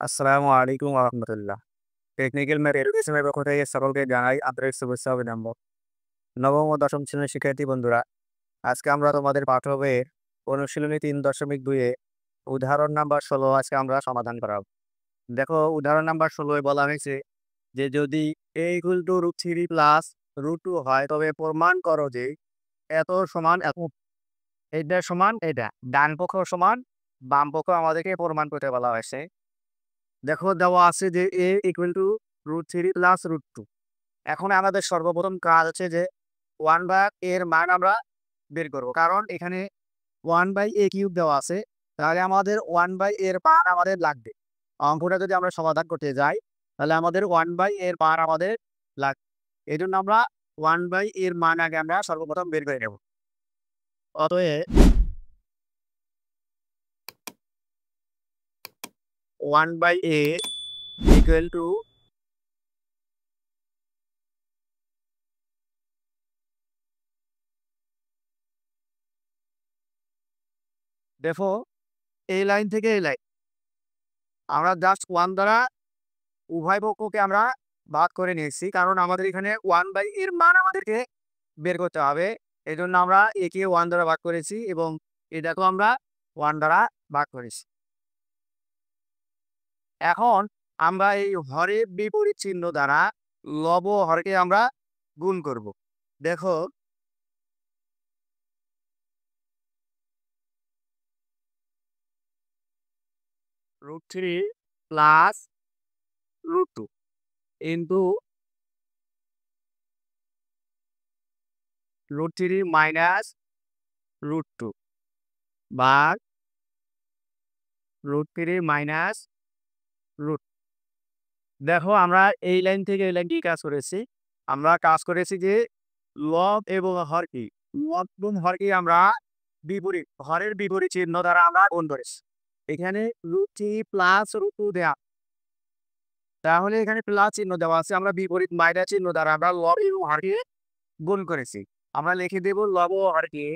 আসসালামু আলাইকুম ওয়া রাহমাতুল্লাহ। টেকনিক্যাল ম্যাথ এডুকেশনের পক্ষ থেকে সকলকে জানাই আন্তরিক শুভেচ্ছা ও অভিনন্দন। নবম ও দশম শ্রেণীর শিক্ষার্থী বন্ধুরা, আজকে আমরা তোমাদের পাঠ্য বইয়ের অনুশীলনী ৩.২ এ উদাহরণ নাম্বার ১৬ আজকে আমরা সমাধান করাব। দেখো উদাহরণ নাম্বার ১৬ এ বলা হয়েছে যে যদি a = √3 প্লাস √2 হয় তবে প্রমাণ করো যে এত সমান এত। এটা সমান এটা। ডান পক্ষ সমান বাম পক্ষ আমাদেরকে প্রমাণ করতে বলা হয়েছে। দেখো দেওয়া আছে যে a = √3 প্লাস √2। এখন আমাদের সর্বপ্রথম কাজ হচ্ছে যে 1/a এর মান আমরা বের করব। কারণ এখানে 1/a³ দেওয়া আছে। তাহলে আমাদের 1/a এর মান আমাদের লাগবে। অঙ্কটা যদি আমরা সমাধান করতে যাই তাহলে আমাদের 1/a এর মান আমাদের লাগবে। এজন্য আমরা 1/a এর মান আগে আমরা সর্বপ্রথম বের করে নেব। অতএব 1/a = দেখো এই লাইন থেকে এই লাইন আমরা জাস্ট 1 দ্বারা উভয় পক্ষকে আমরা ভাগ করে নিয়েছি। কারণ আমাদের এখানে 1/a এর মান আমাদেরকে বের করতে হবে। এজন্য আমরা a কে 1 দ্বারা ভাগ করেছি এবং এটাকেও আমরা 1 দ্বারা ভাগ করেছি। এখন আমরা এই হরের বিপরীত চিহ্ন দ্বারা লব ও হরকে আমরা গুণ করব। দেখো √3 প্লাস √2 ইনটু √3 মাইনাস √2 ভাগ √3 মাইনাস √। দেখো আমরা এই লাইন থেকে এই লাইন কি কাজ করেছি? আমরা কাজ করেছি যে লব এবং হরকে, লব এবং হরকে আমরা বিপরীত, হরের বিপরীত চিহ্ন দ্বারা আমরা গুণ করেছি। এখানে √3 প্লাস √2 দেয়া। তাহলে এখানে প্লাস চিহ্ন দেওয়া আছে, আমরা বিপরীত মাইনাস চিহ্ন দ্বারা আমরা লব এবং হরকে গুণ করেছি। আমরা লিখে দেব লব ও হরকে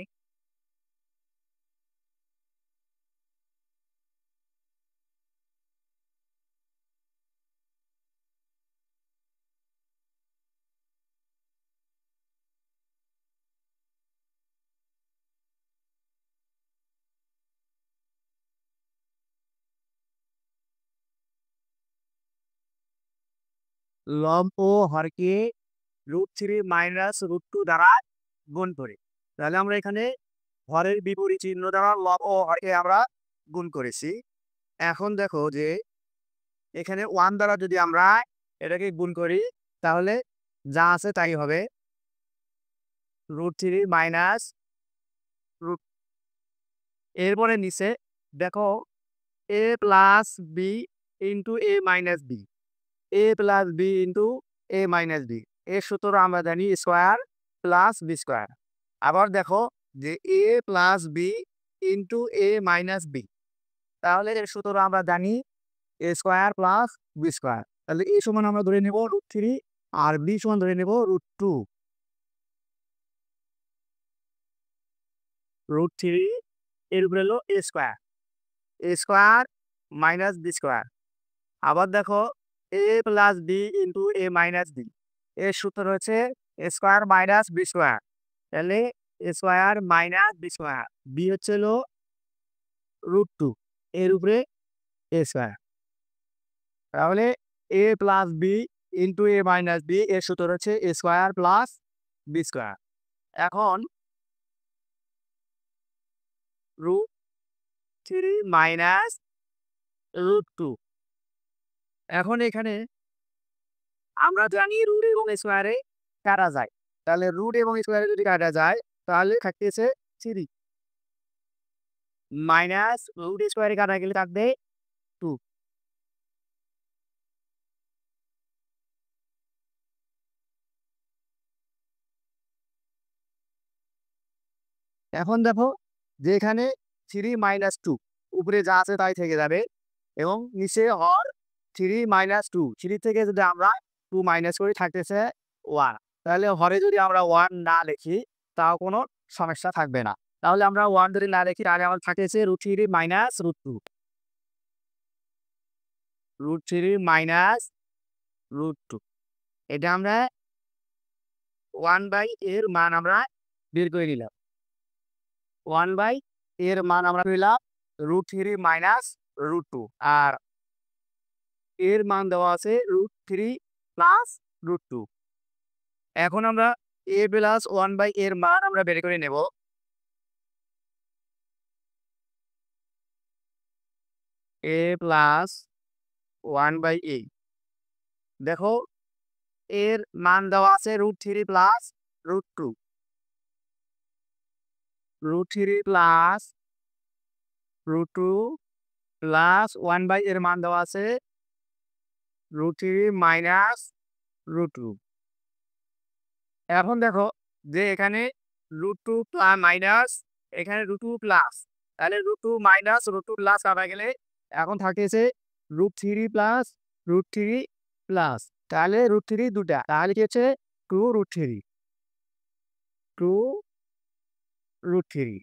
লব ও হরকে √3 মাইনাস √2 দ্বারা গুণ করি। তাহলে আমরা এখানে হরের বিপরীত চিহ্ন দ্বারা লব ও হরকে আমরা গুণ করেছি। এখন দেখো যে এখানে 1 দ্বারা যদি আমরা এটাকে গুণ করি তাহলে যা আছে তাই হবে। √3 মাইনাস √। এরপরে নিচে দেখো a plus b into a minus b, a plus b into a minus b। এর সূত্র আমরা জানি স্কোয়ার প্লাস বি স্কোয়ার। আবার দেখো যে a plus b into a minus b। তাহলে এর সূত্র আমরা জানি a square plus B square. তাহলে a সমান আমরা ধরে নেব √3 আর b সমান ধরে নেব √2। √3 এর উপরে হলো a square, a square minus B square. আবার দেখো a plus B into a minus B. এর সূত্র হচ্ছে a square minus B square. তাহলে a square minus B square, B হচ্ছে হলো √2 এর উপরে a স্কোয়ার। তাহলে a plus B into a minus B এর সূত্র হচ্ছে a square plus B square. এখন √3 মাইনাস √2। এখন এখানে আমরা জানি রুট এবং স্কোয়ারে কাটা যায়। তাহলে রুট এবং স্কোয়ারে যদি কাটা যায় তাহলে থাকতেছে 3 মাইনাস রুট স্কোয়ারে কাটা গেলে থাকবে 2। এখন দেখো যে এখানে 3 মাইনাস 2 উপরে যা আছে তাই থেকে যাবে এবং নিচে হর 3 মাইনাস 2, 3 থেকে যদি আমরা 2 মাইনাস করি থাকতেছে 1। তাহলে হরে যদি আমরা 1 না লিখি তাও কোনো সমস্যা থাকবে না। তাহলে আমরা 1 যদি না লিখি তাহলে আমার থাকতেছে √3 মাইনাস √2। √3 মাইনাস √2। এটা আমরা 1 এর মান আমরা বের করে নিলাম। 1 এর মান আমরা পেলাম √3 মাইনাস √2, আর এর মান দেওয়া আছে √3 প্লাস √2। এখন আমরা a প্লাস 1 এর মান আমরা বের করে নেব। a প্লাস 1/a, দেখো এর মান দেওয়া আছে √3 প্লাস √2। √3 প্লাস √2 প্লাস 1 এর মান দেওয়া আছে √3 মাইনাস √2। এখন দেখো যে এখানে √2 প্লাস মাইনাস, এখানে √2 প্লাস, তাহলে √2 মাইনাস √2 প্লাস কাটা গেলে এখন থাকতেছে √3 প্লাস √3 প্লাস, তাহলে √3 দুটা, তাহলে কি হচ্ছে 2√3 2√3।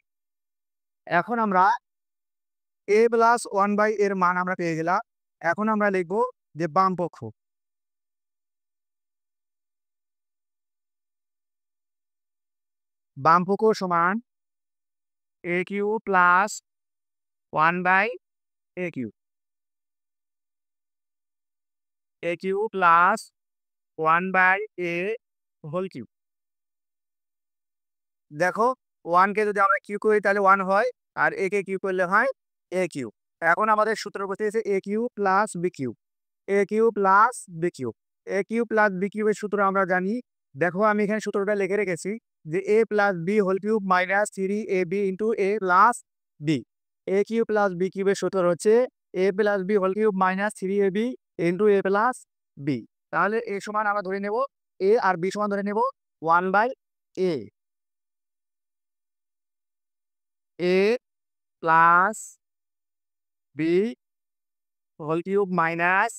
এখন আমরা a প্লাস 1 এর মান আমরা পেয়ে গেলাম। এখন আমরা লিখব যে বাম পক্ষ, বাম পক্ষ সমান a cube plus 1/a cube, a cube plus 1/a whole cube. দেখো 1 কে যদি আমরা কিউব করি তাহলে 1 হয়, আর a কে কিউব করলে হয় a কিউব। এখন আমাদের সূত্র বসেছে a cube plus b cube, a cube plus b cube. a cube plus b কিউবের সূত্র আমরা জানি। দেখো আমি এখানে সূত্রটা লিখে রেখেছি যে a plus b whole cube minus 3ab into a plus b। a cube plus b কিউবের সূত্র হচ্ছে a plus b whole cube minus 3ab into a plus b। তাহলে a সমান আমরা ধরে নেব a, আর b সমান ধরে নেব 1/a। a plus b whole cube minus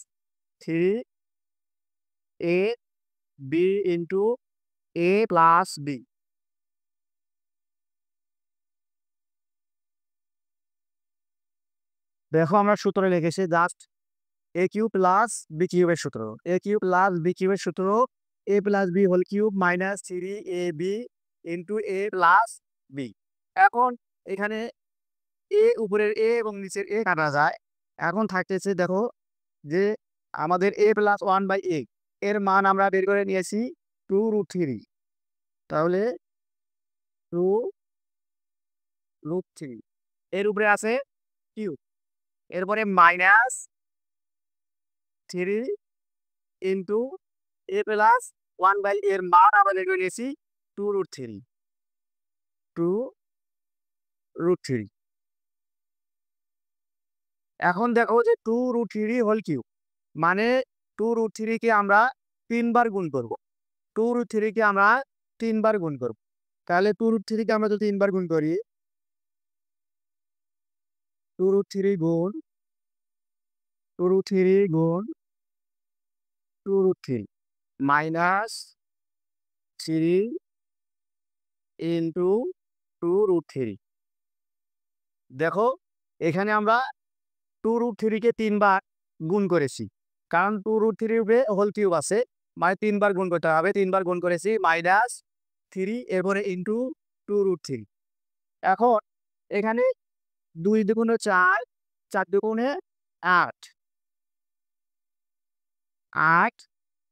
3ab into a plus b। দেখো আমরা সূত্রে লিখেছি just a cube plus b কিউবের সূত্র, a কিউব প্লাস b কিউবের সূত্র a plus b whole cube minus 3ab into a plus b। এখন এখানে a উপরের a এবং নিচের a কাটা যায়। এখন থাকতেছে দেখো যে আমাদের a প্লাস 1/a এর মান আমরা বের করে নিয়েছি 2√3, তাহলে 2√3 এর উপরে আছে কিউব, এরপরে minus 3 into a plus 1/a এর মান আমরা বের করে নিয়েছি 2√3 2√3। এখন দেখো যে 2√3 হোল কিউব মানে 2√3 কে আমরা 3 বার গুণ করব। 2√3 কে আমরা 3 বার গুণ করব, তাহলে 2√3 কে আমরা যদি 3 বার গুণ করি, 2√3 গুণ 2√3 গুণ 2√3 মাইনাস 3 ইন্টু 2√3। দেখো এখানে আমরা 2√3 কে 3 বার গুণ করেছি, কারণ 2√3 উপরে হোল কিউব আছে, মানে 3 বার গুণ করতে হবে। 3 বার গুণ করেছি মাইনাস 3 এরপরে ইন্টু 2√3। এখন এখানে 2 দুগুণে 4, 4 দুগুণে 8 8।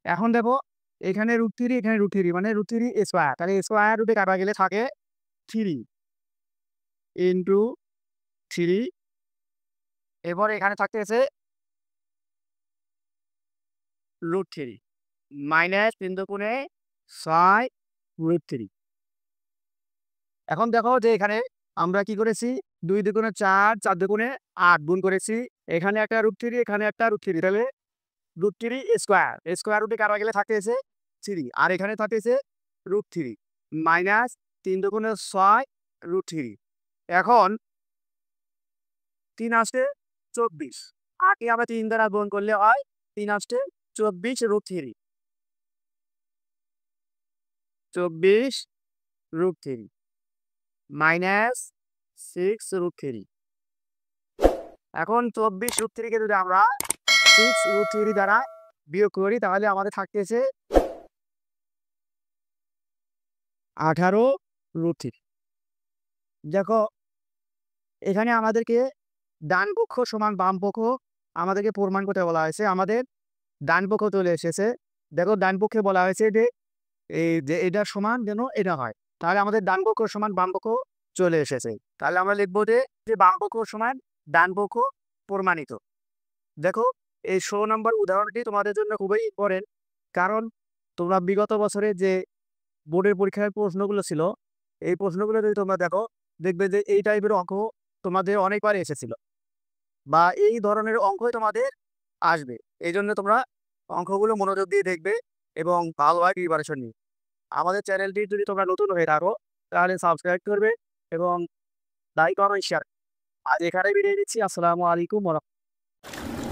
এখন দেখো এখানে √3 এখানে √3 মানে √3 স্কয়ার, তাহলে স্কয়ার রুটে কাটা গেলে থাকে 3 ইন্টু 3। এরপর এখানে থাকতেছে √3 মাইনাস 3 দুগুণে 6 √3। এখন দেখো যে এখানে আমরা কি করেছি 2 দুগুণে 4, 4 দুগুণে 8 গুণ করেছি, এখানে একটা √3 এখানে একটা √3, তাহলে √3 স্কয়ার, স্কয়ার রুটে কাটা গেলে থাকতেছে 3, আর এখানে থাকতেছে √3 মাইনাস 3 দুগুণে 6 √3। এখন 3 আসতে 24, আগে আমরা 3 দ্বারা গুণ করলে হয় 3 আসতে 24 √3 24 √3 মাইনাস 6 √3। এখন 24 √3 কে যদি আমরা 6 √3 দ্বারা বিয়োগ করি তাহলে আমাদের থাকতেছে 18 √3। দেখো এখানে আমাদেরকে ডান পক্ষ সমান বাম পক্ষ আমাদেরকে প্রমাণ করতে বলা হয়েছে। আমাদের ডান পক্ষ চলে এসেছে। দেখো ডান পক্ষে বলা হয়েছে যে এই যে এটা সমান যেন এটা হয়। তাহলে আমাদের ডান পক্ষ সমান বাম পক্ষ চলে এসেছে। তাহলে আমরা লিখবো যে বাম পক্ষ সমান ডান পক্ষ প্রমাণিত। দেখো এই 16 নম্বর উদাহরণটি তোমাদের জন্য খুবই ইম্পর্টেন্ট। কারণ তোমরা বিগত বছরে যে বোর্ডের পরীক্ষার প্রশ্নগুলো ছিল, এই প্রশ্নগুলো যদি তোমরা দেখো, দেখবে যে এই টাইপের অঙ্ক তোমাদের অনেকবার এসেছিল বা এই ধরনের অঙ্কই তোমাদের আসবে। এইজন্য তোমরা অঙ্কগুলো মনোযোগ দিয়ে দেখবে এবং ভালোভাবে প্রিপারেশন নিবে। আমাদের চ্যানেলটি যদি তোমরা নতুন হয়ে থাকো তাহলে সাবস্ক্রাইব করবে এবং লাইক কমেন্ট শেয়ার। আজ এখানেই বিদায় নিচ্ছি। আসসালামু আলাইকুম ওয়া রাহমাতুল্লাহ।